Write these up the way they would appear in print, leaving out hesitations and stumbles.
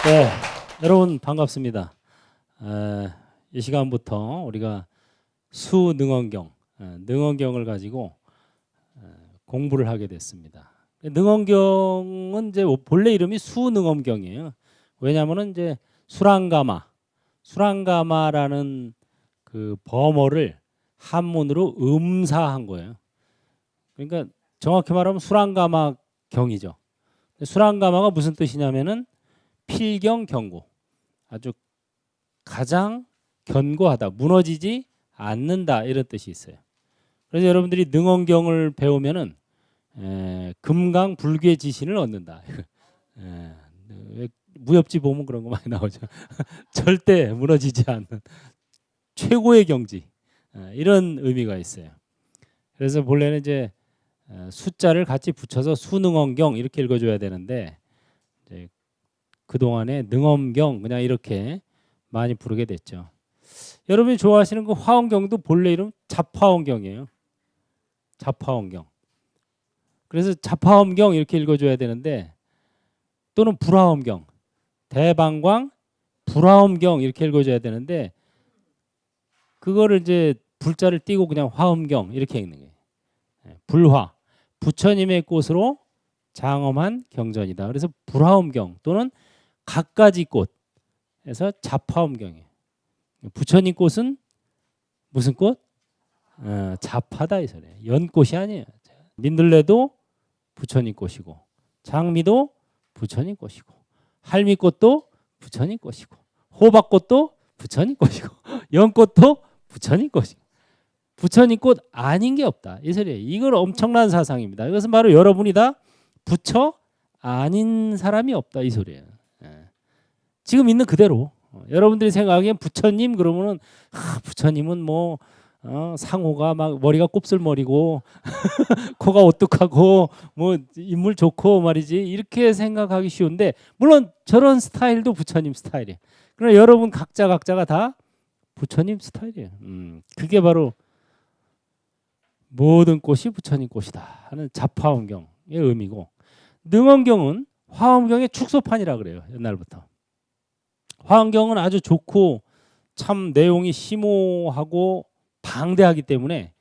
네, 여러분 반갑습니다. 이 시간부터 우리가 수능언경, 능언경을 가지고 공부를 하게 됐습니다. 능언경은 이제 본래 이름이 수능언경이에요. 왜냐하면은 이제 수랑가마라는 그 범어를 한문으로 음사한 거예요. 그러니까 정확히 말하면 수랑가마경이죠. 수랑가마가 무슨 뜻이냐면은 필경경고, 아주 가장 견고하다, 무너지지 않는다, 이런 뜻이 있어요. 그래서 여러분들이 능언경을 배우면은 금강불괴지신을 얻는다. 무협지 보면 그런 거 많이 나오죠. 절대 무너지지 않는 최고의 경지, 이런 의미가 있어요. 그래서 본래는 이제 숫자를 같이 붙여서 수능언경 이렇게 읽어줘야 되는데 이제 그동안에 능엄경 그냥 이렇게 많이 부르게 됐죠. 여러분이 좋아하시는 그 화엄경도 본래 이름 잡화엄경이에요. 잡화엄경. 그래서 잡화엄경 이렇게 읽어줘야 되는데, 또는 불화엄경, 대방광 불화엄경 이렇게 읽어줘야 되는데, 그거를 이제 불자를 띄고 그냥 화엄경 이렇게 읽는 거예요. 불화, 부처님의 꽃으로 장엄한 경전이다. 그래서 불화엄경 또는 갖가지 꽃에서 잡화엄경이에요. 부처님 꽃은 무슨 꽃? 잡화다 이 소리예요. 연꽃이 아니에요. 민들레도 부처님 꽃이고, 장미도 부처님 꽃이고, 할미꽃도 부처님 꽃이고, 호박꽃도 부처님 꽃이고, 연꽃도 부처님 꽃이고, 부처님 꽃 아닌 게 없다 이 소리예요. 이걸 엄청난 사상입니다. 이것은 바로 여러분이 다 부처 아닌 사람이 없다 이 소리예요. 지금 있는 그대로 여러분들이 생각하기엔 부처님 그러면은 부처님은 뭐 상호가 막 머리가 곱슬머리고 코가 오뚝하고 뭐 인물 좋고 말이지, 이렇게 생각하기 쉬운데, 물론 저런 스타일도 부처님 스타일이에요. 그러나 여러분 각자가 다 부처님 스타일이에요. 그게 바로 모든 꽃이 부처님 꽃이다 하는 잡화엄경의 의미고, 능엄경은 화엄경의 축소판이라 그래요. 옛날부터. 화엄경은 아주 좋고 참 내용이 심오하고 방대하기 때문에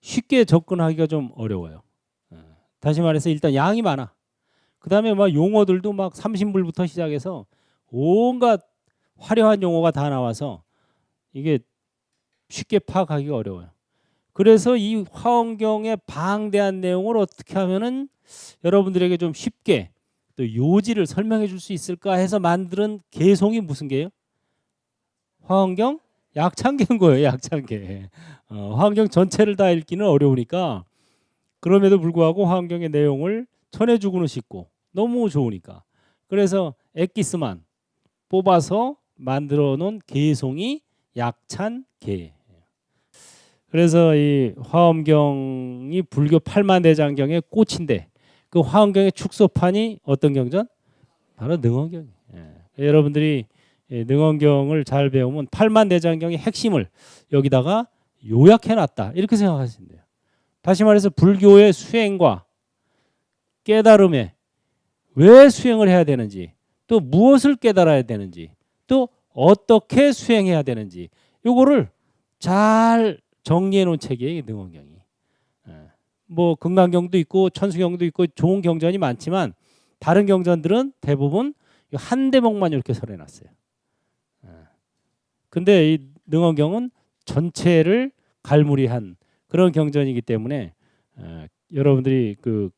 쉽게 접근하기가 좀 어려워요. 다시 말해서 일단 양이 많아. 그 다음에 막 용어들도 막 삼신불부터 시작해서 온갖 화려한 용어가 다 나와서 이게 쉽게 파악하기가 어려워요. 그래서 이 화엄경의 방대한 내용을 어떻게 하면은 여러분들에게 좀 쉽게 또 요지를 설명해 줄 수 있을까 해서 만든 개송이 무슨 개예요? 화엄경 약창계인 거예요. 약창계. 화엄경 전체를 다 읽기는 어려우니까, 그럼에도 불구하고 화엄경의 내용을 전해주고는 싶고 너무 좋으니까, 그래서 엑기스만 뽑아서 만들어 놓은 개송이 약찬계. 그래서 이 화엄경이 불교 팔만대장경의 꽃인데, 그 화엄경의 축소판이 어떤 경전? 바로 능엄경이에요. 여러분들이 능엄경을 잘 배우면 팔만대장경의 핵심을 여기다가 요약해놨다 이렇게 생각하시면 돼요. 다시 말해서 불교의 수행과 깨달음에 왜 수행을 해야 되는지, 또 무엇을 깨달아야 되는지, 또 어떻게 수행해야 되는지, 요거를 잘 정리해 놓은 책이에요. 능엄경이. 뭐 금강경도 있고 천수경도 있고 좋은 경전이 많지만, 다른 경전들은 대부분 한 대목만 이렇게 설해놨어요. 근데 이 능엄경은 전체를 갈무리한 그런 경전이기 때문에 여러분들이 그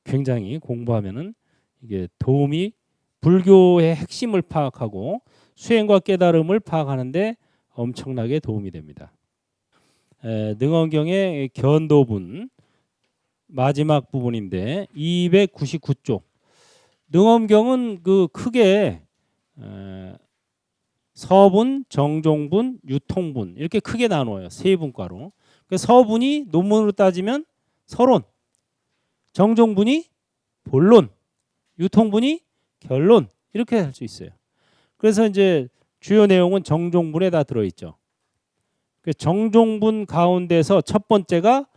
굉장히 공부하면은 이게 도움이, 불교의 핵심을 파악하고 수행과 깨달음을 파악하는데 엄청나게 도움이 됩니다. 능엄경의 견도분 마지막 부분인데 299쪽. 능엄경은 그 크게 서분, 정종분, 유통분 이렇게 크게 나누어요. 세 분과로. 서분이 논문으로 따지면 서론, 정종분이 본론, 유통분이 결론, 이렇게 할 수 있어요. 그래서 이제 주요 내용은 정종분에 다 들어있죠. 정종분 가운데서 첫 번째가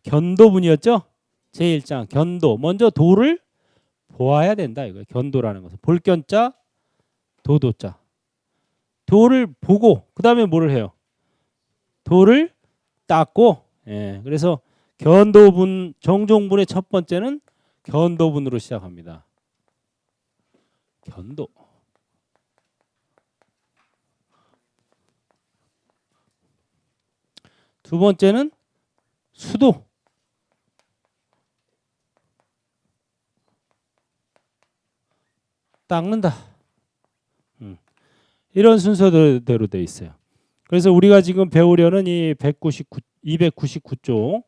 견도분이었죠. 제1장 견도. 먼저 도를 보아야 된다 이거예요. 견도라는 것은 볼견자 도도자. 도를 보고 그 다음에 뭐를 해요? 도를 닦고. 예, 그래서 견도분 정종분의 첫 번째는 견도분으로 시작합니다. 견도. 두 번째는 수도. 닦는다. 이런 순서대로 돼 있어요. 그래서 우리가 지금 배우려는 이 299쪽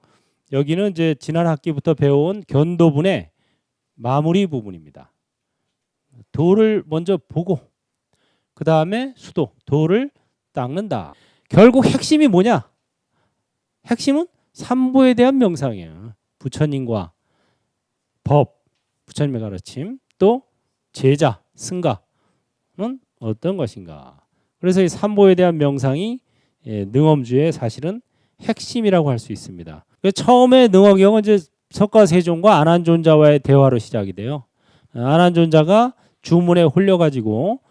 여기는 이제 지난 학기부터 배워온 견도분의 마무리 부분입니다. 도를 먼저 보고 그 다음에 수도, 도를 닦는다. 결국 핵심이 뭐냐? 핵심은 삼보에 대한 명상이에요. 부처님과 법, 부처님의 가르침, 또 제자, 승가는 어떤 것인가. 그래서 이 삼보에 대한 명상이 능엄주의 사실은 핵심이라고 할 수 있습니다. 처음에 능엄경은 이제 석가세존과 안한존자와의 대화로 시작이 돼요. 안한존자가 주문에 홀려가지고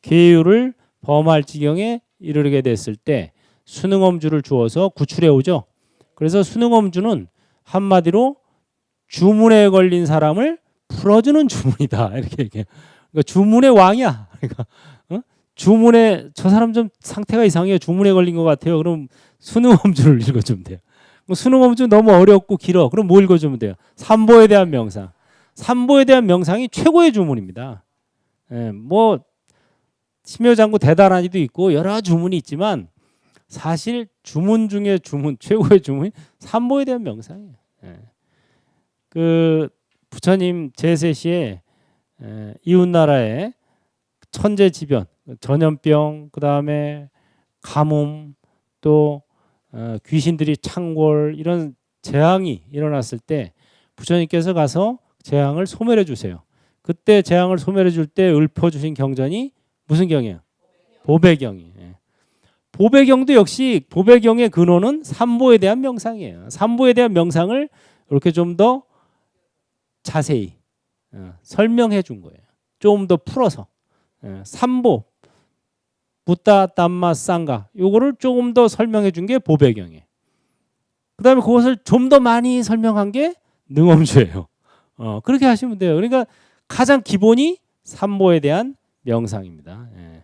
계율을 범할 지경에 이르게 됐을 때 수능엄주를 주어서 구출해 오죠. 그래서 수능엄주는 한마디로 주문에 걸린 사람을 풀어주는 주문이다. 이렇게 얘기해요. 그러니까 주문의 왕이야. 그러니까 주문에 저 사람 좀 상태가 이상해요. 주문에 걸린 것 같아요. 그럼 수능엄주를 읽어주면 돼요. 수능엄주 너무 어렵고 길어. 그럼 뭐 읽어주면 돼요? 삼보에 대한 명상. 삼보에 대한 명상이 최고의 주문입니다. 예, 뭐 심요장구 대단한 이도 있고 여러 주문이 있지만 사실 주문 중에 주문 최고의 주문이 삼보에 대한 명상이에요. 예. 그 부처님 제세시에 이웃나라에 천재지변, 전염병, 그 다음에 가뭄, 또 귀신들이 창궐 이런 재앙이 일어났을 때 부처님께서 가서 재앙을 소멸해 주세요. 그때 재앙을 소멸해 줄 때 읊어주신 경전이 무슨 경이에요? 보배경이에요. 보배경도 역시 보배경의 근원은 삼보에 대한 명상이에요. 삼보에 대한 명상을 이렇게 좀 더 자세히 설명해 준 거예요. 좀 더 풀어서 삼보 붓다 담마 쌍가 요거를 조금 더 설명해 준 게 보배경이에요. 그다음에 그것을 좀 더 많이 설명한 게 능엄주예요. 그렇게 하시면 돼요. 그러니까 가장 기본이 삼보에 대한 명상입니다. 예.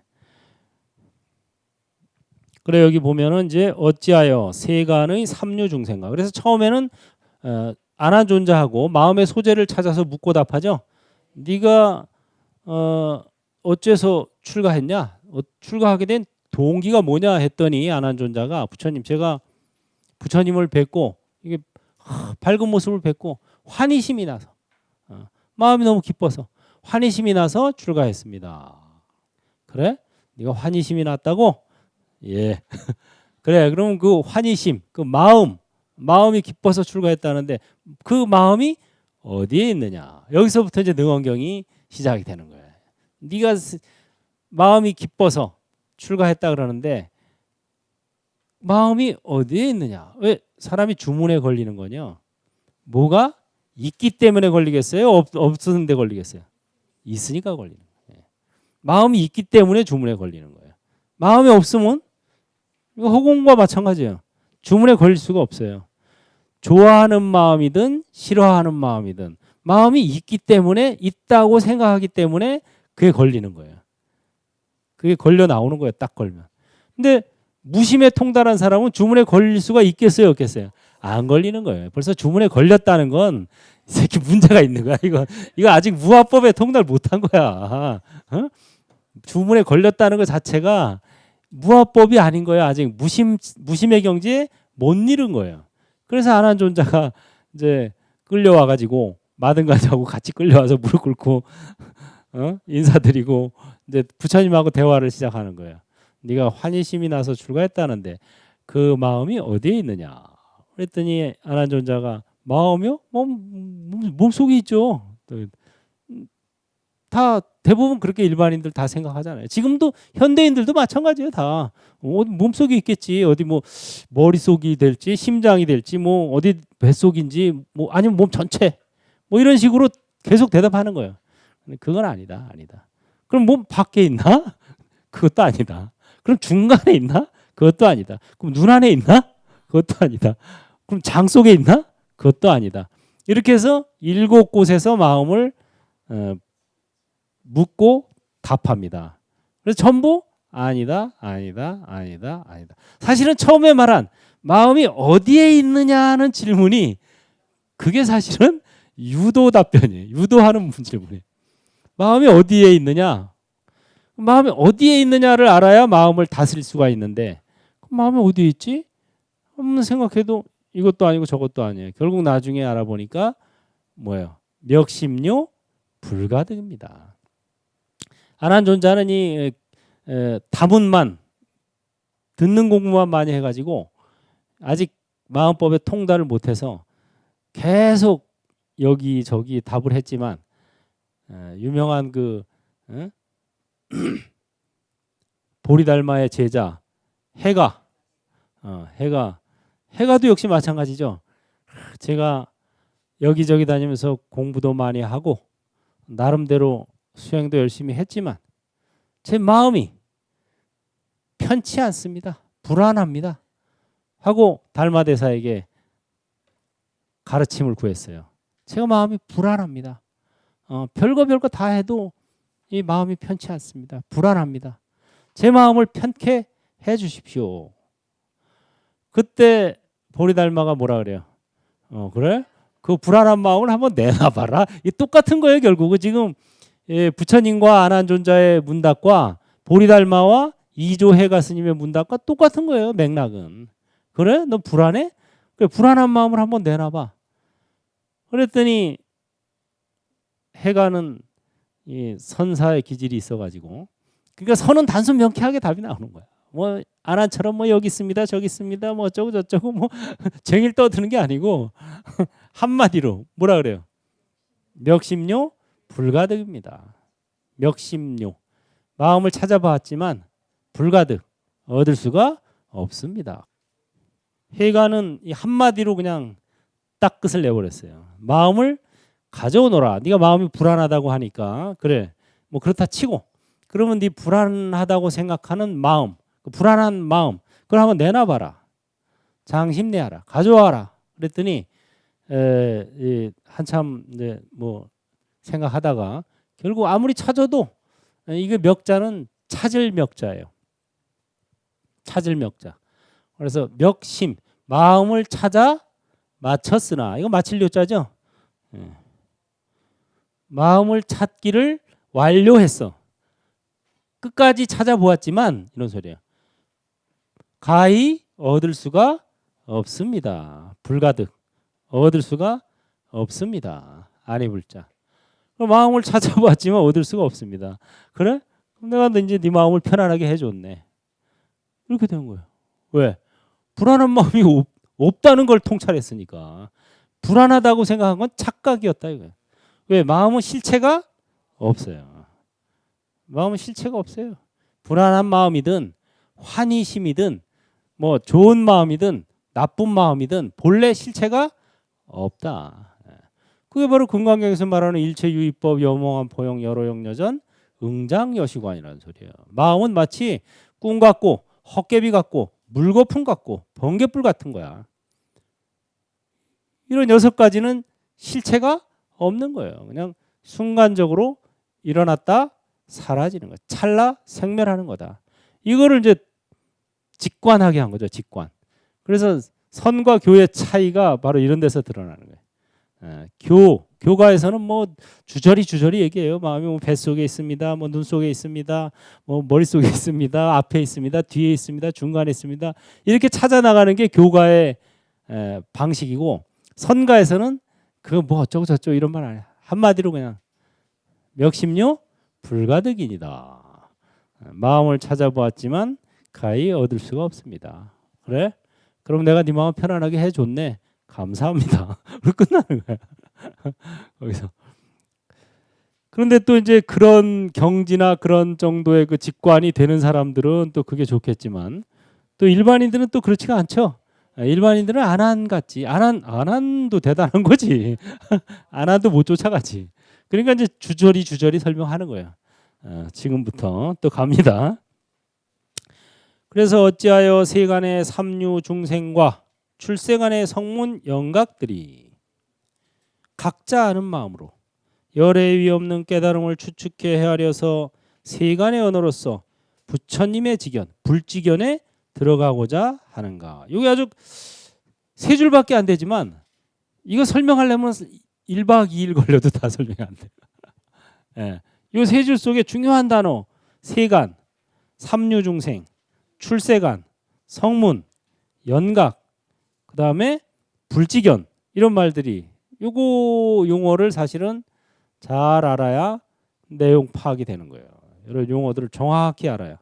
그래 여기 보면은 이제 어찌하여 세간의 삼류 중생가. 그래서 처음에는 안한존자하고 마음의 소재를 찾아서 묻고 답하죠. 네가 어째서 출가했냐? 출가하게 된 동기가 뭐냐 했더니 안한존자가 부처님 제가 부처님을 뵙고 이게 밝은 모습을 뵙고 환희심이 나서 마음이 너무 기뻐서 환희심이 나서 출가했습니다. 그래? 네가 환희심이 났다고? 예. 그래. 그럼 그 환희심, 그 마음이 기뻐서 출가했다는데 그 마음이 어디에 있느냐? 여기서부터 이제 능엄경이 시작이 되는 거예요. 네가 마음이 기뻐서 출가했다 그러는데 마음이 어디에 있느냐? 왜 사람이 주문에 걸리는 거냐? 뭐가 있기 때문에 걸리겠어요? 없었는데 걸리겠어요? 있으니까 걸리는 거예요. 마음이 있기 때문에 주문에 걸리는 거예요. 마음이 없으면 이거 허공과 마찬가지예요. 주문에 걸릴 수가 없어요. 좋아하는 마음이든 싫어하는 마음이든 마음이 있기 때문에 있다고 생각하기 때문에 그게 걸리는 거예요. 그게 걸려 나오는 거예요. 딱 걸면. 근데 무심에 통달한 사람은 주문에 걸릴 수가 있겠어요, 없겠어요? 안 걸리는 거예요. 벌써 주문에 걸렸다는 건 이 새끼 문제가 있는 거야. 이거 아직 무화법에 통달 못한 거야. 주문에 걸렸다는 것 자체가 무화법이 아닌 거예요. 아직 무심의 경지에 못 이룬 거예요. 그래서 안한존자가 이제 끌려와 가지고 마등가지하고 같이 끌려와서 무릎 꿇고 인사드리고 이제 부처님하고 대화를 시작하는 거예요. 네가 환희심이 나서 출가했다는데 그 마음이 어디에 있느냐? 그랬더니 안한존자가 마음이요? 몸속에 있죠. 다 대부분 그렇게 일반인들 다 생각하잖아요. 지금도 현대인들도 마찬가지예요. 다 몸속에 있겠지. 어디 뭐 머릿속이 될지 심장이 될지 뭐 어디 뱃속인지 뭐 아니면 몸 전체 뭐 이런 식으로 계속 대답하는 거예요. 그건 아니다. 그럼 몸 밖에 있나? 그것도 아니다. 그럼 중간에 있나? 그것도 아니다. 그럼 눈 안에 있나? 그것도 아니다. 그럼 장 속에 있나? 그것도 아니다. 이렇게 해서 7곳에서 마음을 묻고 답합니다. 그래서 전부 아니다, 아니다, 아니다, 아니다. 사실은 처음에 말한 마음이 어디에 있느냐는 질문이 그게 사실은 유도 답변이에요. 유도하는 질문이에요. 마음이 어디에 있느냐? 마음이 어디에 있느냐를 알아야 마음을 다스릴 수가 있는데 마음이 어디에 있지? 한번 생각해도 이것도 아니고 저것도 아니에요. 결국 나중에 알아보니까 뭐예요? 멱심료 불가득입니다. 안한존자는 이 다문만 듣는 공부만 많이 해가지고 아직 마음법에 통달을 못해서 계속 여기저기 답을 했지만 유명한 그 보리달마의 제자 해가도 역시 마찬가지죠. 제가 여기저기 다니면서 공부도 많이 하고 나름대로 수행도 열심히 했지만 제 마음이 편치 않습니다. 불안합니다. 하고 달마대사에게 가르침을 구했어요. 제가 마음이 불안합니다. 별거 다 해도 이 마음이 편치 않습니다. 불안합니다. 제 마음을 편케 해 주십시오. 그때 보리달마가 뭐라 그래요? 그래? 그 불안한 마음을 한번 내놔봐라. 이 똑같은 거예요. 결국은 지금 부처님과 안한존자의 문답과 보리달마와 이조해가 스님의 문답과 똑같은 거예요. 맥락은. 그래? 너 불안해? 그래, 불안한 마음을 한번 내놔봐. 그랬더니 해가는 이 선사의 기질이 있어가지고 그러니까 선은 단순 명쾌하게 답이 나오는 거야. 뭐 안한처럼 뭐 여기 있습니다, 저기 있습니다, 뭐 어쩌고 저쩌고 뭐 쟁일 떠드는 게 아니고 한마디로 뭐라 그래요? 멱심료 불가득입니다. 멱심료 마음을 찾아봤지만 불가득 얻을 수가 없습니다. 해가는 이 한마디로 그냥 딱 끝을 내버렸어요. 마음을 가져오너라. 네가 마음이 불안하다고 하니까 그래 뭐 그렇다 치고 그러면 네 불안하다고 생각하는 마음 그 불안한 마음 그걸 한번 내놔봐라. 장심내하라. 가져와라. 그랬더니 한참 이제 뭐 생각하다가 결국 아무리 찾아도 이게 멱자는 찾을 멱자예요. 찾을 멱자. 그래서 멱심 마음을 찾아 맞췄으나 이거 맞힐 요자죠. 마음을 찾기를 완료했어. 끝까지 찾아보았지만 이런 소리예요. 가히 얻을 수가 없습니다. 불가득 얻을 수가 없습니다. 아니 불자. 마음을 찾아봤지만 얻을 수가 없습니다. 그래? 그럼 내가 이제 네 마음을 편안하게 해줬네. 이렇게 된 거예요. 왜? 불안한 마음이 없다는 걸 통찰했으니까. 불안하다고 생각한 건 착각이었다 이거예요. 왜? 마음은 실체가 없어요. 마음은 실체가 없어요. 불안한 마음이든 환희심이든 뭐 좋은 마음이든 나쁜 마음이든 본래 실체가 없다. 그게 바로 금강경에서 말하는 일체유의법 여몽한 포용 여로용여전 응장여시관이라는 소리예요. 마음은 마치 꿈 같고 헛개비 같고 물거품 같고 번개불 같은 거야. 이런 6가지는 실체가 없는 거예요. 그냥 순간적으로 일어났다 사라지는 거야. 찰나 생멸하는 거다. 이거를 이제 직관하게 한 거죠. 직관. 그래서 선과 교의 차이가 바로 이런 데서 드러나는 거예요. 교가에서는 뭐 주저리 얘기해요. 마음이 뭐 뱃속에 있습니다. 뭐 눈 속에 있습니다. 뭐 머릿속에 있습니다. 앞에 있습니다. 뒤에 있습니다. 중간에 있습니다. 이렇게 찾아 나가는 게 교가의 방식이고 선가에서는 그거 뭐 어쩌고 저쩌고 이런 말 안 해. 한마디로 그냥 멱심료 불가득이니다. 마음을 찾아보았지만 가히 얻을 수가 없습니다. 그래? 그럼 내가 네 마음 편안하게 해줬네. 감사합니다. 끝나는 거야. 거기서. 그런데 또 이제 그런 경지나 그런 정도의 그 직관이 되는 사람들은 또 그게 좋겠지만 또 일반인들은 또 그렇지가 않죠. 일반인들은 안한 같지. 안한도 대단한 거지. 안한도 못 쫓아가지. 그러니까 이제 주저리 설명하는 거예요. 지금부터 또 갑니다. 그래서 어찌하여 세간의 삼류 중생과 출세간의 성문 영각들이 각자 아는 마음으로 열애위 없는 깨달음을 추측해 헤아려서 세간의 언어로서 부처님의 직견, 불직견에 들어가고자 하는가. 이게 아주 세 줄밖에 안 되지만 이거 설명하려면 1박 2일 걸려도 다 설명이 안 돼요. 예. 이 세 줄 속에 중요한 단어 세간, 삼류중생, 출세간, 성문, 연각, 그 다음에 불직견 이런 말들이 요거 용어를 사실은 잘 알아야 내용 파악이 되는 거예요. 이런 용어들을 정확히 알아야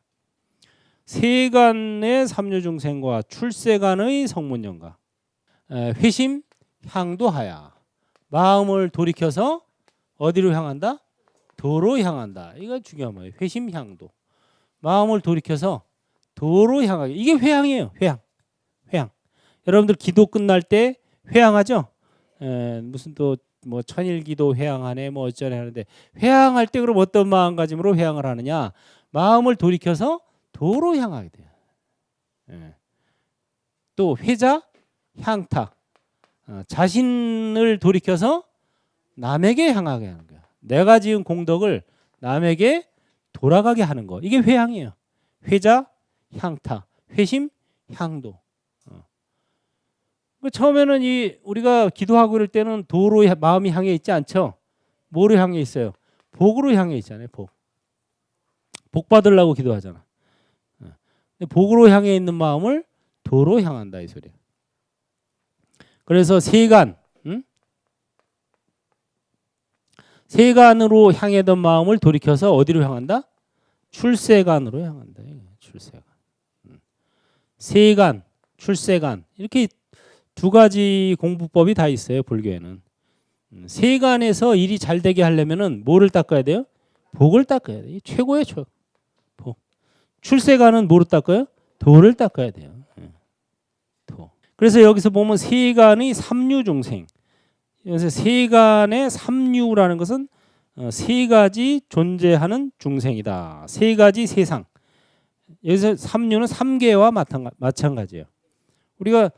세간의 삼류중생과 출세간의 성문연각, 회심 향도하야 마음을 돌이켜서 어디로 향한다? 도로 향한다. 이거 중요한 거예요. 회심 향도 마음을 돌이켜서 도로 향하게. 이게 회향이에요. 회향. 여러분들 기도 끝날 때 회향하죠? 무슨 또 뭐 천일기도 회향하네 뭐 어쩌네 하는데 회향할 때 그럼 어떤 마음가짐으로 회향을 하느냐? 마음을 돌이켜서 도로 향하게 돼요. 또 회자 향타, 자신을 돌이켜서 남에게 향하게 하는 거야. 내가 지은 공덕을 남에게 돌아가게 하는 거. 이게 회향이에요. 회자 향타, 회심 향도. 처음에는 우리가 기도하고 그럴 때는 도로 마음이 향해 있지 않죠. 뭐로 향해 있어요? 복으로 향해 있잖아요. 복 받으려고 기도하잖아. 복으로 향해 있는 마음을 도로 향한다 이 소리야. 그래서 세간, 세간으로 향하던 마음을 돌이켜서 어디로 향한다? 출세간으로 향한다. 출세간. 세간, 출세간 이렇게 두 가지 공부법이 다 있어요. 불교에는. 세간에서 일이 잘 되게 하려면은 뭐를 닦아야 돼요? 복을 닦아야 돼요. 최고의 복. 출세간은 뭐로 닦아요? 도를 닦아야 돼요. 도. 그래서 여기서 보면 세간의 삼류중생. 그래서 세간의 삼류라는 것은 세 가지 존재하는 중생이다. 세 가지 세상. 여기서 삼류는 삼계와 마찬가지예요. 우리가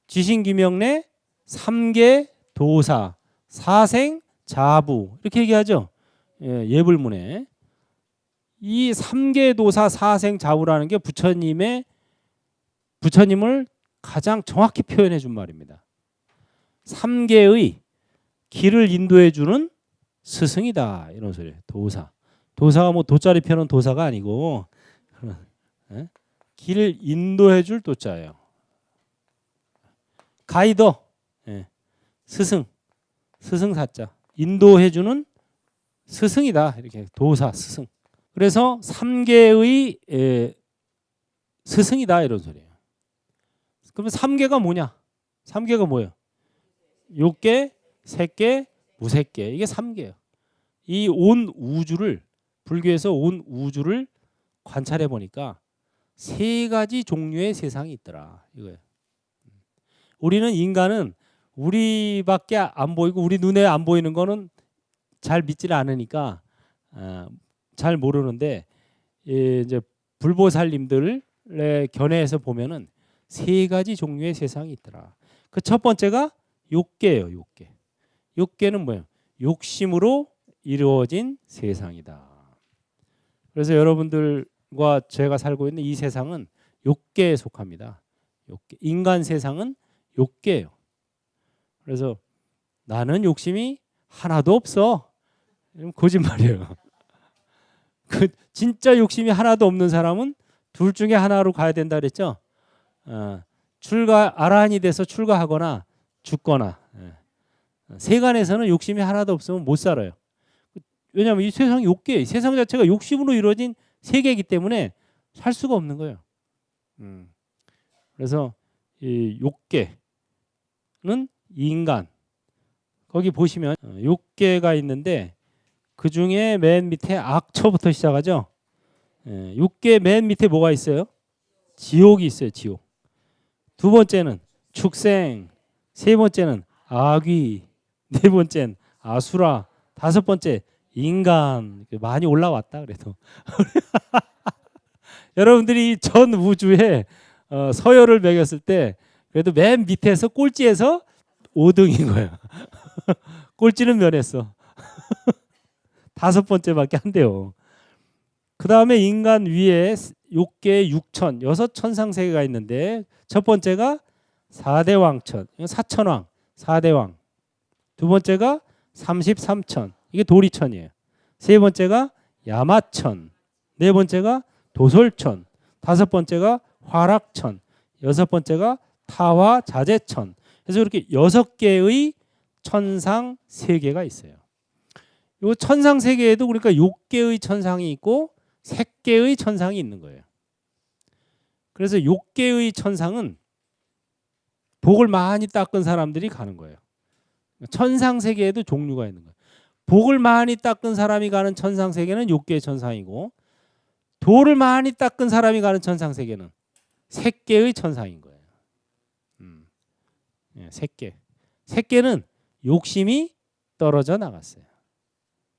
지신기명내 삼계 도사, 사생 자부 이렇게 얘기하죠. 예불문에 이 삼계 도사, 사생 자부라는 게 부처님을 가장 정확히 표현해 준 말입니다. 삼계의 길을 인도해 주는 스승이다 이런 소리예요. 도사가 뭐 돗자리 펴는 도사가 아니고 길을 인도해 줄 도자예요. 가이더, 스승 사자, 인도해 주는 스승이다 이렇게 도사 스승. 그래서 삼계의 스승이다 이런 소리예요. 그러면 삼계가 뭐냐? 삼계가 뭐예요? 욕계, 색계, 무색계 이게 삼계예요. 이 온 우주를 불교에서 온 우주를 관찰해 보니까 세 가지 종류의 세상이 있더라 이거예요. 우리는 인간은 우리밖에 안 보이고 우리 눈에 안 보이는 거는 잘 믿지를 않으니까 잘 모르는데 이제 불보살님들의 견해에서 보면은 세 가지 종류의 세상이 있더라. 그 첫 번째가 욕계예요. 욕계는 뭐예요? 욕심으로 이루어진 세상이다. 그래서 여러분들과 제가 살고 있는 이 세상은 욕계에 속합니다. 욕계. 인간 세상은 욕계예요. 그래서 나는 욕심이 하나도 없어. 거짓말이에요. 그 진짜 욕심이 하나도 없는 사람은 둘 중에 하나로 가야 된다 그랬죠. 아라한이 돼서 출가하거나 죽거나. 세간에서는 욕심이 하나도 없으면 못 살아요. 왜냐하면 이 세상이 욕계, 세상 자체가 욕심으로 이루어진 세계이기 때문에 살 수가 없는 거예요. 그래서 이 욕계는 인간. 거기 보시면 욕계가 있는데 그 중에 맨 밑에 악처부터 시작하죠. 욕계 맨 밑에 뭐가 있어요? 지옥이 있어요. 지옥. 두 번째는 축생, 세 번째는 아귀, 네 번째는 아수라, 다섯 번째 인간 많이 올라왔다 그래도. 여러분들이 전 우주에 서열을 매겼을 때 그래도 맨 밑에서 꼴찌에서 5등인 거예요. 꼴찌는 면했어. 5번째밖에 안 돼요. 그 다음에 인간 위에 6개 6천 6천상 세계가 있는데 첫 번째가 4대 왕천, 이건 사천왕 4대 왕. 두 번째가 33천, 이게 도리천이에요. 세 번째가 야마천, 네 번째가 도솔천, 다섯 번째가 화락천, 여섯 번째가 타화자재천. 그래서 이렇게 6개의 천상 세계가 있어요. 이 천상 세계에도 그러니까 6개의 천상이 있고 3개의 천상이 있는 거예요. 그래서 6개의 천상은 복을 많이 닦은 사람들이 가는 거예요. 천상 세계에도 종류가 있는 거예요. 복을 많이 닦은 사람이 가는 천상 세계는 6개의 천상이고, 도를 많이 닦은 사람이 가는 천상 세계는 3개의 천상인 거예요. 3개. 3개는 욕심이 떨어져 나갔어요.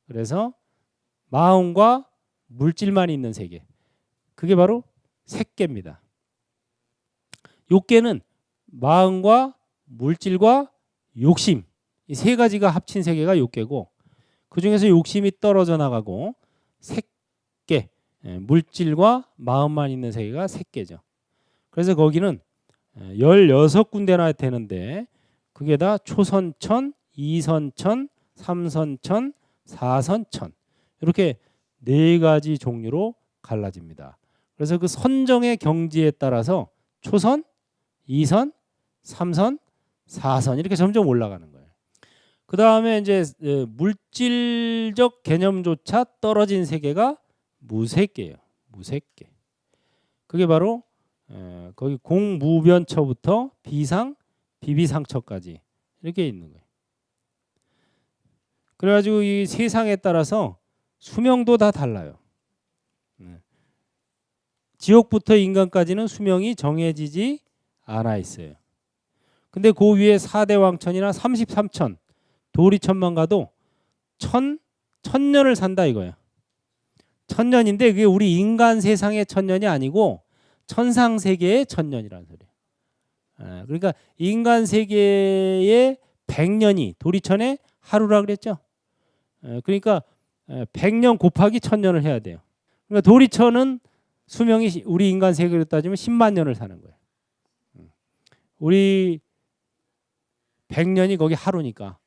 그래서 마음과 물질만 있는 세계, 그게 바로 3개입니다. 6개는 마음과 물질과 욕심, 이 3가지가 합친 세계가 6개고, 그 중에서 욕심이 떨어져 나가고 3개, 물질과 마음만 있는 세계가 3개죠. 그래서 거기는 16군데나 되는데 그게 다 초선천, 이선천, 삼선천, 사선천, 이렇게 4가지 종류로 갈라집니다. 그래서 그 선정의 경지에 따라서 초선, 이선, 삼선, 사선 이렇게 점점 올라가는 거예요. 그 다음에 이제 물질적 개념조차 떨어진 세계가 무색계예요. 무색계. 그게 바로 거기 공무변처부터 비상, 비비상처까지 이렇게 있는 거예요. 그래가지고 이 세상에 따라서 수명도 다 달라요. 지옥부터 인간까지는 수명이 정해지지 않아 있어요. 근데 그 위에 4대 왕천이나 33천, 도리천만 가도 천년을 산다 이거예요. 천년인데 그게 우리 인간 세상의 천년이 아니고 천상 세계의 천년이라는 소리예요. 그러니까 인간 세계의 100년이 도리천의 하루라 그랬죠. 그러니까 100년 곱하기 1000년을 해야 돼요. 그러니까 도리천은 수명이 우리 인간 세계로 따지면 10만 년을 사는 거예요. 우리 100년이 거기 하루니까.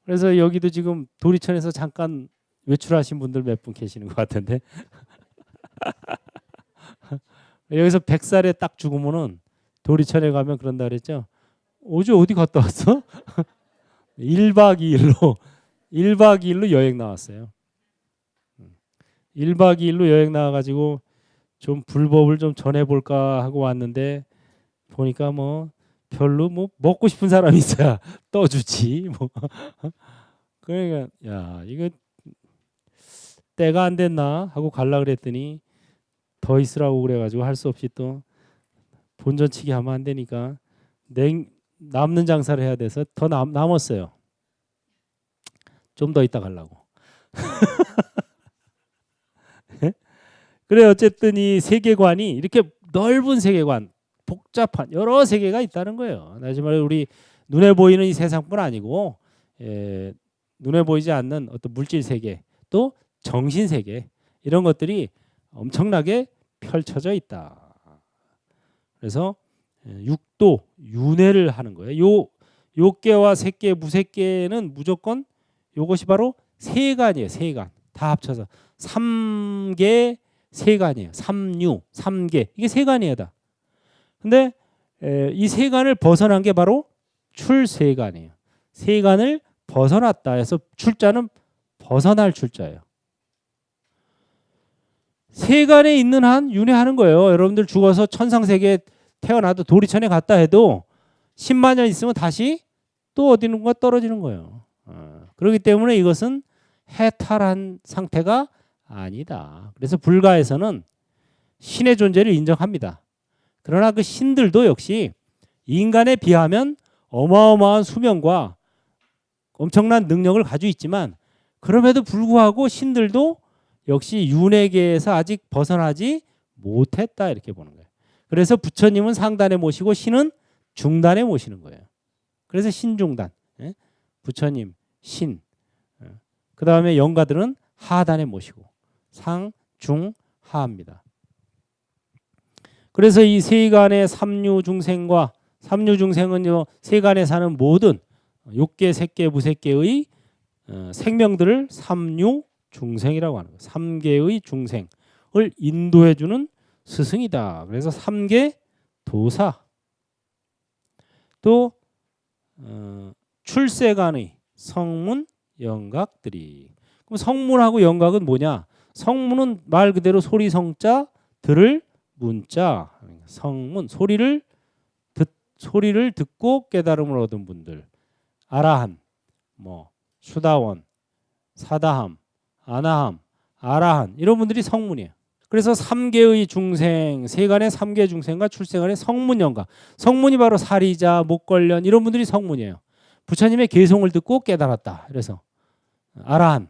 그래서 여기도 지금 도리천에서 잠깐 외출하신 분들 몇 분 계시는 것 같은데 여기서 100살에 딱 죽으면은 도리천에 가면 그런다 그랬죠. 어디 갔다 왔어? 1박 2일로 여행 나왔어요. 1박 2일로 여행 나와가지고 좀 불법을 좀 전해볼까 하고 왔는데 보니까 뭐 별로 뭐 먹고 싶은 사람이 있어야 떠주지 뭐. 그러니까 야 이거 때가 안 됐나 하고 갈라 그랬더니 더 있으라고 그래가지고 할 수 없이 또 본전치기 하면 안 되니까 남는 장사를 해야 돼서 더 남았어요. 좀 더 있다 가려고. 그래 어쨌든 이 세계관이 이렇게 넓은 세계관, 복잡한 여러 세계가 있다는 거예요. 다시 말해 우리 눈에 보이는 이 세상뿐 아니고 눈에 보이지 않는 어떤 물질 세계, 또 정신 세계 이런 것들이 엄청나게 펼쳐져 있다. 그래서 육도 윤회를 하는 거예요. 요계와 색계, 무색계는 무조건 요것이 바로 세간이에요. 세간 다 합쳐서 3계 세간이에요. 삼류, 3계 이게 세간이에요. 다. 근데 이 세간을 벗어난 게 바로 출세간이에요. 세간을 벗어났다 해서 출자는 벗어날 출자예요. 세간에 있는 한 윤회하는 거예요. 여러분들 죽어서 천상세계에 태어나도 도리천에 갔다 해도 10만 년 있으면 다시 또 어디는가 떨어지는 거예요. 그렇기 때문에 이것은 해탈한 상태가 아니다. 그래서 불가에서는 신의 존재를 인정합니다. 그러나 그 신들도 역시 인간에 비하면 어마어마한 수명과 엄청난 능력을 가지고 있지만 그럼에도 불구하고 신들도 역시 윤회계에서 아직 벗어나지 못했다 이렇게 보는 거예요. 그래서 부처님은 상단에 모시고 신은 중단에 모시는 거예요. 그래서 신중단, 부처님, 신, 그 다음에 영가들은 하단에 모시고 상, 중, 하입니다. 그래서 이 세간의 삼류중생과 삼류중생은요 세간에 사는 모든 육계, 색계, 무색계의 생명들을 삼류중생이라고 하는 거예요. 삼계의 중생을 인도해주는 스승이다. 그래서 삼계 도사. 또 출세간의 성문 영각들이. 그럼 성문하고 영각은 뭐냐? 성문은 말 그대로 소리 성자, 들을 문자. 성문 소리를 듣고 깨달음을 얻은 분들. 아라한, 뭐 수다원, 사다함, 아나함, 아라한 이런 분들이 성문이에요. 그래서 삼계의 중생, 세간의 삼계 중생과 출세간의 성문 영각. 성문이 바로 사리자, 목걸련 이런 분들이 성문이에요. 부처님의 개송을 듣고 깨달았다. 그래서 아라한.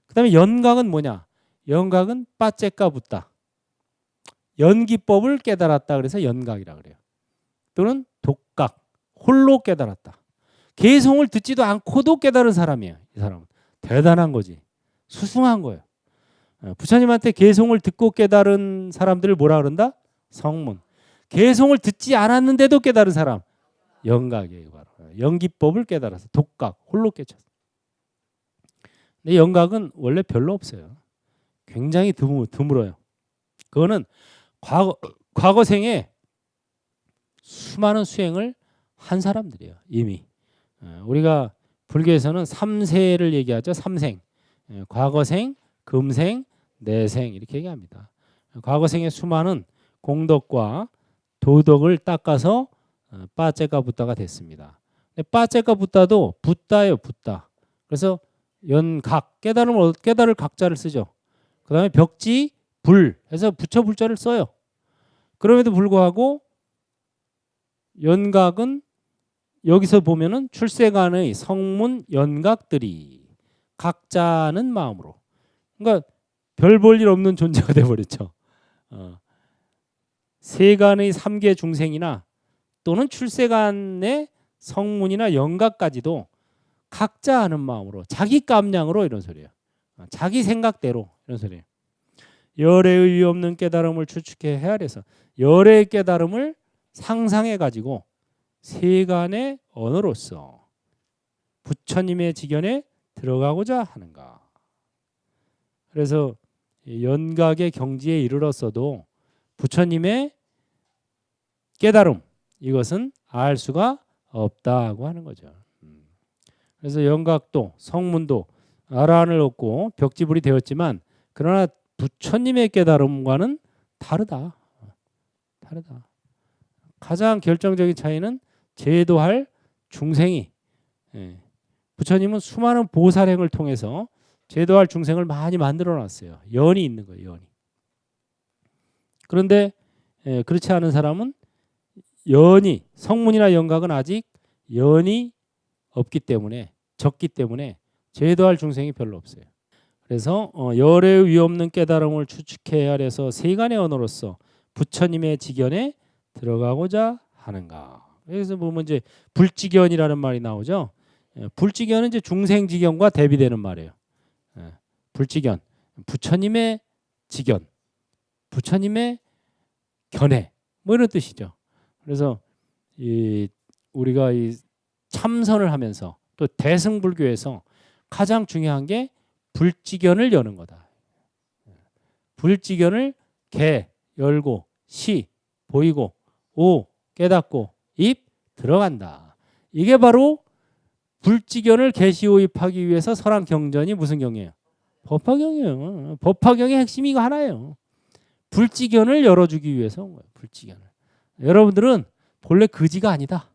그다음에 연각은 뭐냐? 연각은 빠째까 붙다. 연기법을 깨달았다. 그래서 연각이라 그래요. 또는 독각, 홀로 깨달았다. 개송을 듣지도 않고도 깨달은 사람이에요. 이 사람은 대단한 거지. 수승한 거예요. 부처님한테 개송을 듣고 깨달은 사람들을 뭐라 그런다? 성문. 개송을 듣지 않았는데도 깨달은 사람 영각이에요. 바로 연기법을 깨달아서 독각, 홀로 깨쳤어. 근데 영각은 원래 별로 없어요. 굉장히 드물어요. 그거는 과거 생에 수많은 수행을 한 사람들이에요. 이미 우리가 불교에서는 삼세를 얘기하죠. 삼생, 과거생, 금생, 내생 이렇게 얘기합니다. 과거생의 수많은 공덕과 도덕을 닦아서 빠째가 붓다가 됐습니다. 빠째가 붓다도 붓다예요. 붓다. 그래서 연각, 깨달을 각자를 쓰죠. 그 다음에 벽지, 불 해서 부처 불자를 써요. 그럼에도 불구하고 연각은 여기서 보면은 출세간의 성문 연각들이 각자는 마음으로, 그러니까 별 볼 일 없는 존재가 돼버렸죠. 세간의 삼계 중생이나 또는 출세간의 성문이나 연각까지도 각자 하는 마음으로 자기 깜냥으로 이런 소리예요. 자기 생각대로 이런 소리예요. 열애의 위 없는 깨달음을 추측해 헤아려서 열애의 깨달음을 상상해 가지고 세간의 언어로서 부처님의 지견에 들어가고자 하는가. 그래서 연각의 경지에 이르렀어도 부처님의 깨달음 이것은 알 수가 없다고 하는 거죠. 그래서 연각도 성문도 아라한을 얻고 벽지불이 되었지만 그러나 부처님의 깨달음과는 다르다. 가장 결정적인 차이는 제도할 중생이, 부처님은 수많은 보살행을 통해서 제도할 중생을 많이 만들어 놨어요. 연이 있는 거예요. 연이. 그런데 그렇지 않은 사람은 연이, 성문이나 연각은 아직 연이 없기 때문에, 적기 때문에 제도할 중생이 별로 없어요. 그래서 열의 위 없는 깨달음을 추측해야 해서 세간의 언어로서 부처님의 지견에 들어가고자 하는가. 그래서 보면 이제 불지견이라는 말이 나오죠. 불지견은 이제 중생지견과 대비되는 말이에요. 불지견, 부처님의 지견, 부처님의 견해, 뭐 이런 뜻이죠. 그래서 우리가 이 참선을 하면서 또 대승불교에서 가장 중요한 게 불지견을 여는 거다. 불지견을 개 열고, 시 보이고, 오 깨닫고, 입 들어간다. 이게 바로 불지견을 개시오입하기 위해서 설한 경전이 무슨 경이에요? 법화경이에요. 법화경의 핵심이 이거 하나예요. 불지견을 열어주기 위해서 온 거예요. 불지견을. 여러분들은 본래 거지가 아니다.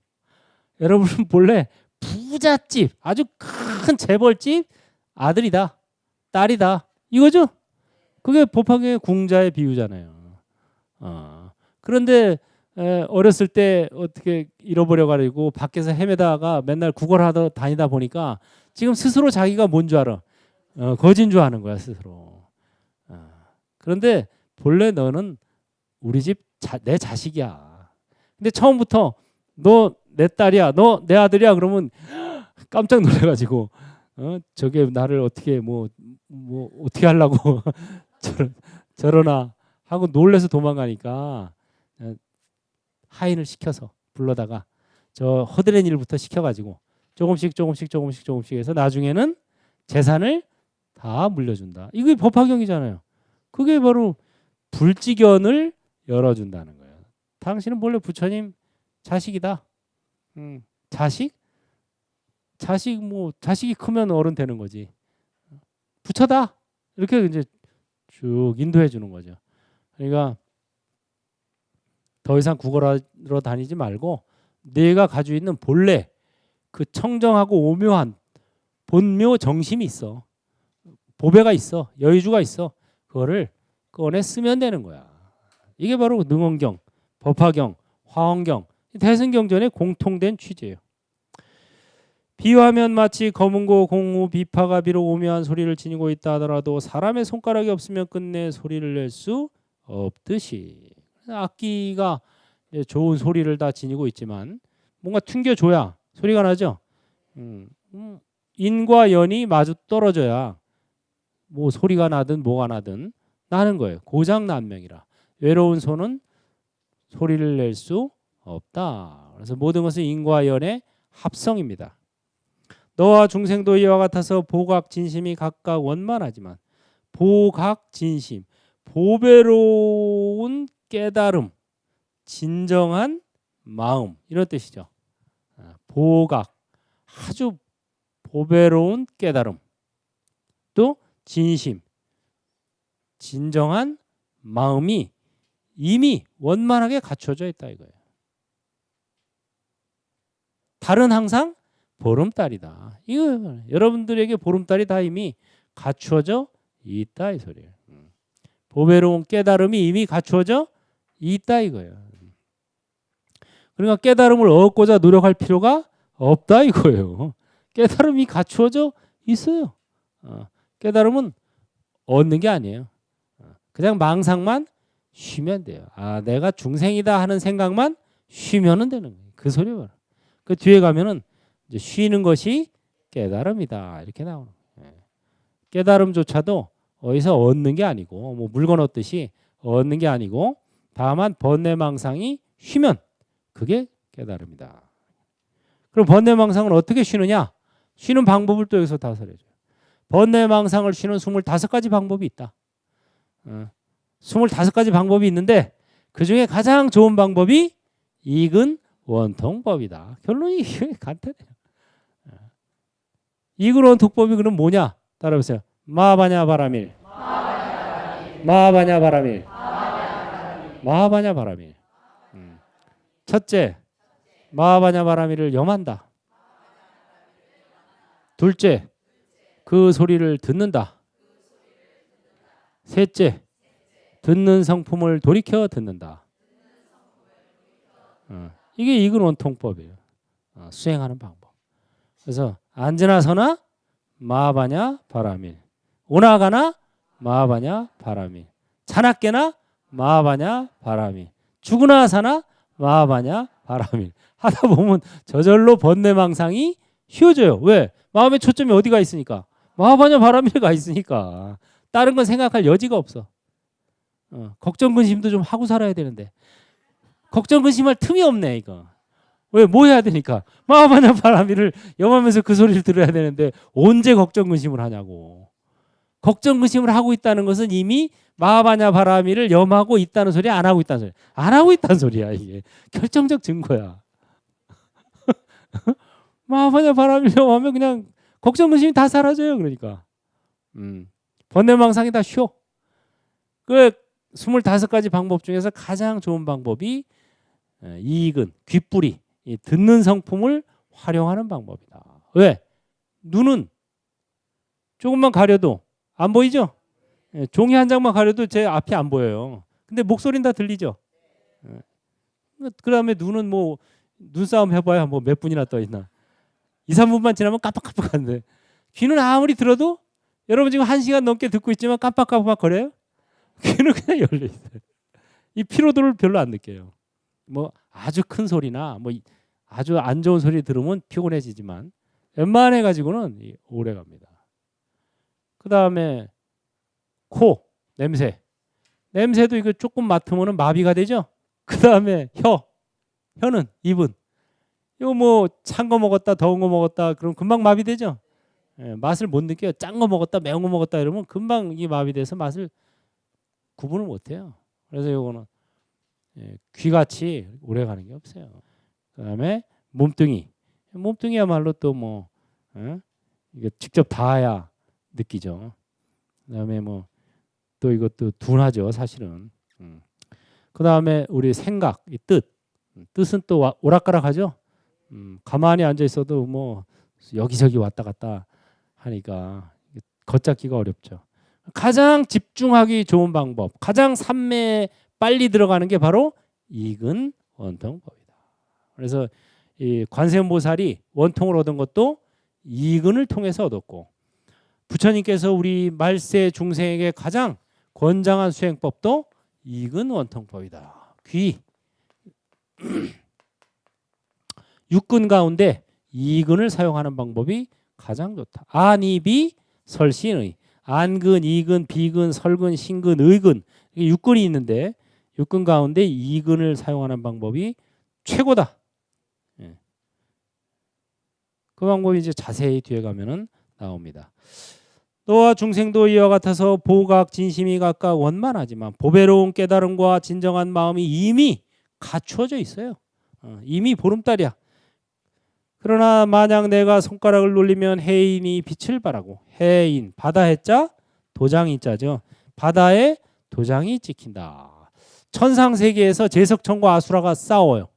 여러분은 본래 부잣집, 아주 큰 재벌집 아들이다, 딸이다, 이거죠. 그게 법화경의 궁자의 비유잖아요. 그런데 어렸을 때 어떻게 잃어버려가지고 밖에서 헤매다가 맨날 구걸하다 다니다 보니까 지금 스스로 자기가 뭔 줄 알아. 거진 줄 아는 거야 스스로. 그런데 본래 너는 우리 집 내 자식이야. 근데 처음부터 너 내 딸이야, 너 내 아들이야 그러면 깜짝 놀래가지고 저게 나를 어떻게 뭐 어떻게 하려고 저러나 하고 놀래서 도망가니까 하인을 시켜서 불러다가 저 허드렛 일부터 시켜가지고 조금씩 해서 나중에는 재산을 다 물려준다. 이게 법화경이잖아요. 그게 바로 불지견을 열어준다는 거예요. 당신은 본래 부처님 자식이다. 자식이 크면 어른 되는 거지. 부처다. 이렇게 이제 쭉 인도해 주는 거죠. 그러니까 더 이상 구걸하러 다니지 말고 내가 가지고 있는 본래 그 청정하고 오묘한 본묘 정심이 있어. 보배가 있어. 여의주가 있어. 그거를 꺼내 쓰면 되는 거야. 이게 바로 능언경, 법화경, 화엄경, 대승경전의 공통된 취지예요. 비화면 마치 검은고 공우 비파가 비록 오묘한 소리를 지니고 있다 하더라도 사람의 손가락이 없으면 끝내 소리를 낼 수 없듯이, 악기가 좋은 소리를 다 지니고 있지만 뭔가 튕겨줘야 소리가 나죠. 인과 연이 마주 떨어져야 뭐 소리가 나든 뭐가 나든 나는 거예요. 고장난명이라 외로운 손은 소리를 낼 수 없다. 그래서 모든 것은 인과 연의 합성입니다. 너와 중생도 이와 같아서 보각 진심이 각각 원만하지만 보각 진심, 보배로운 깨달음, 진정한 마음, 이런 뜻이죠. 보각, 아주 보배로운 깨달음, 또 진심, 진정한 마음이 이미 원만하게 갖춰져 있다 이거예요. 달은 항상 보름달이다. 이거 여러분들에게 보름달이 다 이미 갖추어져 있다 이 소리예요. 보배로운 깨달음이 이미 갖추어져 있다 이거예요. 그러니까 깨달음을 얻고자 노력할 필요가 없다 이거예요. 깨달음이 갖추어져 있어요. 깨달음은 얻는 게 아니에요. 그냥 망상만 쉬면 돼요. 아, 내가 중생이다 하는 생각만 쉬면은 되는 거예요. 그 소리예요. 그 뒤에 가면은 이제 쉬는 것이 깨달음이다 이렇게 나오는 거예요. 깨달음조차도 어디서 얻는 게 아니고 뭐 물건 얻듯이 얻는 게 아니고 다만 번뇌망상이 쉬면 그게 깨달음이다. 그럼 번뇌망상은 어떻게 쉬느냐? 쉬는 방법을 또 여기서 다 설해줘요. 번뇌망상을 쉬는 25가지 방법이 있다. 25가지 방법이 있는데 그중에 가장 좋은 방법이 이근 원통법이다. 결론이 간단해요. 이근 원통법이 그럼 뭐냐? 따라해보세요. 마하바냐 바라밀, 마하바냐 바라밀, 마하바냐 바라밀. 첫째, 마하바냐 바라밀을 염한다. 둘째, 그 소리를 듣는다. 셋째, 듣는 성품을 돌이켜 듣는다. 이게 이근 원통법이에요. 수행하는 방법. 그래서 앉으나 서나 마하바냐 바라밀, 오나가나 마하바냐 바라밀, 자나 깨나 마하바냐 바라밀, 죽으나 사나 마하바냐 바라밀. 하다 보면 저절로 번뇌망상이 쉬워져요. 왜? 마음의 초점이 어디가 있으니까? 마하바냐 바라밀가 있으니까. 다른 건 생각할 여지가 없어. 걱정 근심도 좀 하고 살아야 되는데 걱정 근심할 틈이 없네 이거. 왜? 뭐 해야 되니까 마하바냐 바라밀을 염하면서 그 소리를 들어야 되는데 언제 걱정 근심을 하냐고. 걱정 근심을 하고 있다는 것은 이미 마하바냐 바라밀을 염하고 있다는 소리, 안 하고 있다는 소리. 안 하고 있다는 소리야. 이게 결정적 증거야. 마하바냐 바라밀 염하면 그냥 걱정 근심이 다 사라져요. 그러니까 번뇌망상이 다 쉬워. 그 25가지 방법 중에서 가장 좋은 방법이 이익은 귓불이, 듣는 성품을 활용하는 방법이다. 왜? 눈은 조금만 가려도 안 보이죠? 종이 한 장만 가려도 제 앞이 안 보여요. 근데 목소리는 다 들리죠? 그 다음에 눈은 뭐 눈싸움 해봐야 뭐 몇 분이나 떠 있나. 2, 3분만 지나면 깜빡깜빡한데 귀는 아무리 들어도 여러분 지금 1시간 넘게 듣고 있지만 깜빡깜빡 거려요? 귀는 그냥 열려 있어요. 이 피로도를 별로 안 느껴요. 뭐 아주 큰 소리나 뭐 아주 안 좋은 소리 들으면 피곤해지지만 웬만해 가지고는 오래 갑니다. 그 다음에 코, 냄새도 이거 조금 맡으면 마비가 되죠. 그 다음에 혀는 입은 이거 뭐 찬 거 먹었다 더운 거 먹었다 그럼 금방 마비되죠. 예, 맛을 못 느껴요. 짠 거 먹었다 매운 거 먹었다 이러면 금방 이 마비돼서 맛을 구분을 못해요. 그래서 이거는 귀같이 오래 가는 게 없어요. 그 다음에 몸뚱이야말로 또 뭐 이게 직접 닿아야 느끼죠. 그 다음에 뭐 또 이것도 둔하죠 사실은. 그 다음에 우리 생각, 이 뜻은 또 오락가락하죠. 가만히 앉아 있어도 뭐 여기저기 왔다 갔다 하니까 걷잡기가 어렵죠. 가장 집중하기 좋은 방법, 가장 산매에 빨리 들어가는 게 바로 이근 원통법이다. 그래서 이 관세음보살이 원통을 얻은 것도 이근을 통해서 얻었고, 부처님께서 우리 말세 중생에게 가장 권장한 수행법도 이근 원통법이다. 귀 육근 가운데 이근을 사용하는 방법이 가장 좋다. 안이비 설신의 안근, 이근, 비근, 설근, 신근, 의근 이게 육근이 있는데 육근 가운데 이근을 사용하는 방법이 최고다. 그 방법이 이제 자세히 뒤에 가면은 나옵니다. 너와 중생도 이와 같아서 보각 진심이 각각 원만하지만 보배로운 깨달음과 진정한 마음이 이미 갖추어져 있어요. 이미 보름달이야. 그러나 만약 내가 손가락을 놀리면 해인이 빛을 발하고, 해인 바다 해자 도장이 자죠. 바다에 도장이 찍힌다. 천상세계에서 제석천과 아수라가 싸워요.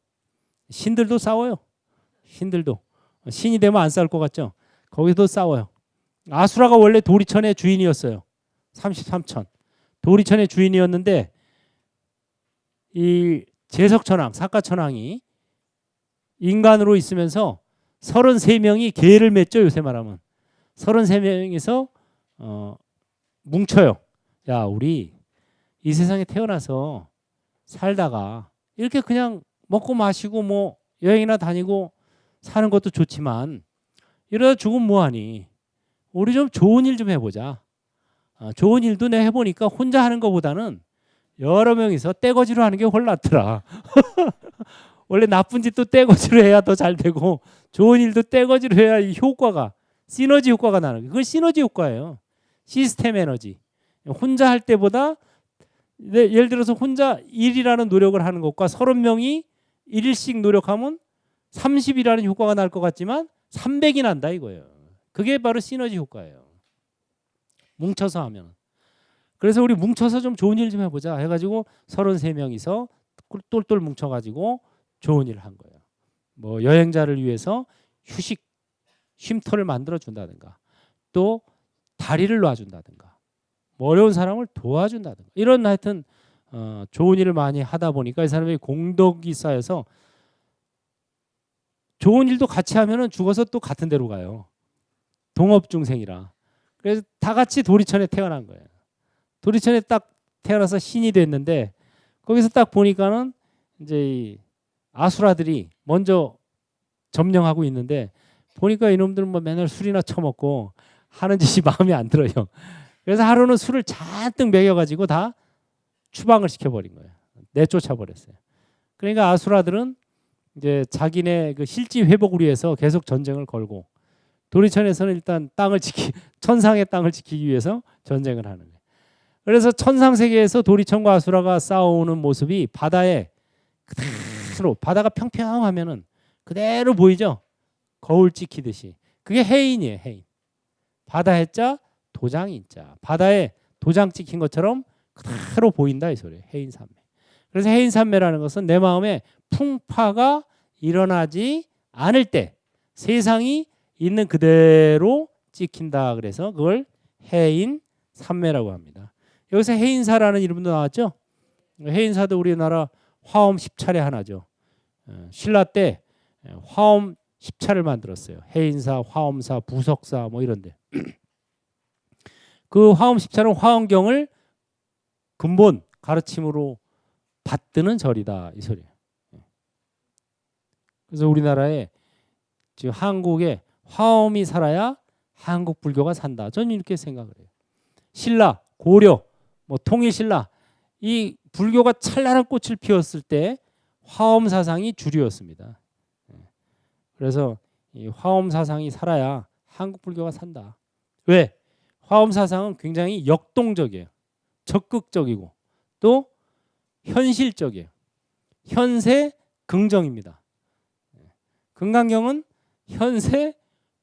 신들도 싸워요. 신들도 신이 되면 안 싸울 것 같죠. 거기도 싸워요. 아수라가 원래 도리천의 주인이었어요. 33천 도리천의 주인이었는데 이 제석천왕 사카천왕이 인간으로 있으면서 33명이 계를 맺죠. 요새 말하면 33명이서 뭉쳐요. 야, 우리 이 세상에 태어나서 살다가 이렇게 그냥 먹고 마시고 뭐 여행이나 다니고 사는 것도 좋지만 이러다 죽으면 뭐하니? 우리 좀 좋은 일 좀 해보자. 좋은 일도 내가 해보니까 혼자 하는 것보다는 여러 명이서 떼거지로 하는 게 훨 낫더라. 원래 나쁜 짓도 떼거지로 해야 더 잘 되고 좋은 일도 떼거지로 해야 이 효과가 시너지 효과가 나는 거예요. 그건 시너지 효과예요. 시스템 에너지. 혼자 할 때보다 예를 들어서 혼자 1이라는 노력을 하는 것과 30명이 1일씩 노력하면 30이라는 효과가 날 것 같지만 300이 난다 이거예요. 그게 바로 시너지 효과예요. 뭉쳐서 하면. 그래서 우리 뭉쳐서 좀 좋은 일 좀 해보자 해가지고 33명이서 똘똘 뭉쳐가지고 좋은 일을 한 거예요. 뭐 여행자를 위해서 쉼터를 만들어 준다든가, 또 다리를 놔준다든가, 뭐 어려운 사람을 도와준다든가, 이런 하여튼 좋은 일을 많이 하다 보니까 이 사람이 공덕이 쌓여서 좋은 일도 같이 하면은 죽어서 또 같은 데로 가요. 동업중생이라. 그래서 다 같이 도리천에 태어난 거예요. 도리천에 딱 태어나서 신이 됐는데 거기서 딱 보니까는 이제 이 아수라들이 먼저 점령하고 있는데 보니까 이놈들은 뭐 맨날 술이나 처먹고 하는 짓이 마음에 안 들어요. 그래서 하루는 술을 잔뜩 먹여가지고 다 추방을 시켜버린 거예요. 내쫓아 버렸어요. 그러니까 아수라들은 이제 자기네 그 실지 회복을 위해서 계속 전쟁을 걸고, 도리천에서는 일단 천상의 땅을 지키기 위해서 전쟁을 하는 거예요. 그래서 천상 세계에서 도리천과 아수라가 싸우는 모습이 바다에 그대로, 바다가 평평하면은 그대로 보이죠. 거울 찍히듯이. 그게 해인이에요. 해인. 바다 해자 도장인자. 바다에 도장 찍힌 것처럼 그대로 보인다 이 소리예요. 해인산매. 그래서 해인산매라는 것은 내 마음에 풍파가 일어나지 않을 때 세상이 있는 그대로 찍힌다. 그래서 그걸 해인산매라고 합니다. 여기서 해인사라는 이름도 나왔죠. 해인사도 우리나라 화엄 10차례 하나죠. 신라 때 화엄 10차를 만들었어요. 해인사, 화엄사, 부석사 뭐 이런데. 그 화엄 14는 화엄경을 근본 가르침으로 받드는 절이다 이 소리예요. 그래서 우리나라에 지금 한국에 화엄이 살아야 한국 불교가 산다. 저는 이렇게 생각을 해요. 신라, 고려, 뭐 통일신라 이 불교가 찬란한 꽃을 피웠을 때 화엄 사상이 주류였습니다. 그래서 이 화엄 사상이 살아야 한국 불교가 산다. 왜? 화엄 사상은 굉장히 역동적이에요. 적극적이고 또 현실적이에요. 현세 긍정입니다. 금강경은 현세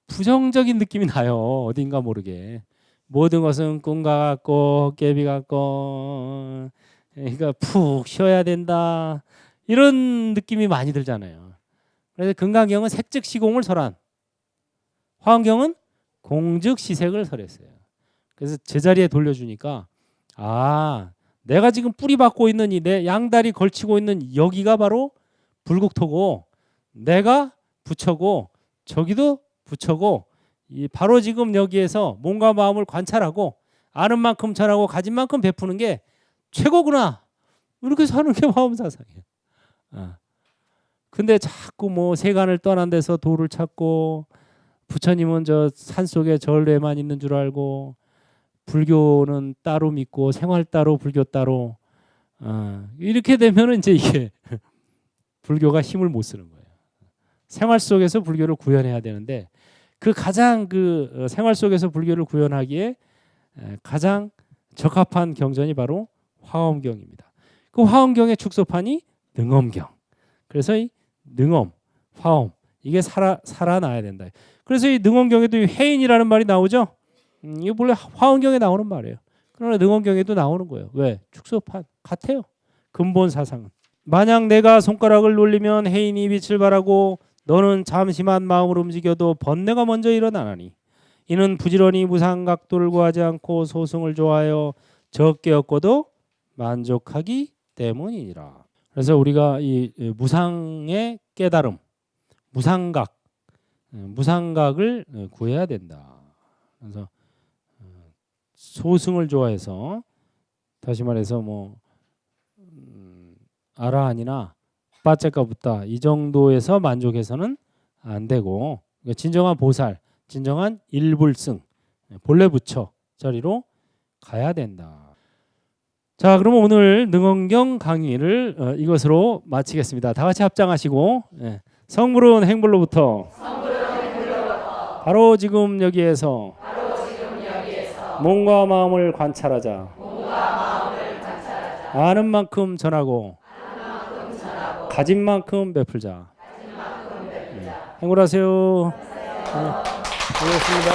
부정적인 느낌이 나요. 어딘가 모르게. 모든 것은 꿈과 같고 깨비 같고 그러니까 푹 쉬어야 된다. 이런 느낌이 많이 들잖아요. 그래서 금강경은 색즉시공을 설한, 화엄경은 공즉시색을 설했어요. 그래서 제자리에 돌려주니까 아 내가 지금 뿌리 박고 있는 이 내 양다리 걸치고 있는 여기가 바로 불국토고 내가 부처고 저기도 부처고 이 바로 지금 여기에서 몸과 마음을 관찰하고 아는 만큼 전하고 가진 만큼 베푸는 게 최고구나. 이렇게 사는 게 화엄사상이에요. 근데 자꾸 뭐 세간을 떠난 데서 도를 찾고 부처님은 저 산속에 절에만 있는 줄 알고 불교는 따로 믿고 생활 따로 불교 따로 이렇게 되면은 이제 이게 불교가 힘을 못 쓰는 거예요. 생활 속에서 불교를 구현해야 되는데 그 가장 그 생활 속에서 불교를 구현하기에 가장 적합한 경전이 바로 화엄경입니다. 그 화엄경의 축소판이 능엄경. 그래서 이 능엄, 화엄 이게 살아나야 된다. 그래서 이 능엄경에도 해인이라는 말이 나오죠. 이게 원래 화엄경에 나오는 말이에요. 그러나 능엄경에도 나오는 거예요. 왜? 축소판 같아요. 근본 사상은. 만약 내가 손가락을 놀리면 해인이 빛을 발하고 너는 잠시만 마음을 움직여도 번뇌가 먼저 일어나나니 이는 부지런히 무상각도를 구하지 않고 소승을 좋아하여 적게 얻고도 만족하기 때문이니라. 그래서 우리가 이 무상의 깨달음, 무상각을 구해야 된다. 그래서 소승을 좋아해서 다시 말해서 뭐 아라한이나 빠째가부다 이 정도에서 만족해서는 안 되고 진정한 보살, 진정한 일불승, 본래 부처 자리로 가야 된다. 자, 그러면 오늘 능엄경 강의를 이것으로 마치겠습니다. 다 같이 합장하시고 성불은 행불로부터 바로 지금 여기에서 몸과 마음을 관찰하자. 아는 만큼 전하고 가진 만큼 베풀자. 행복하세요. 고맙습니다.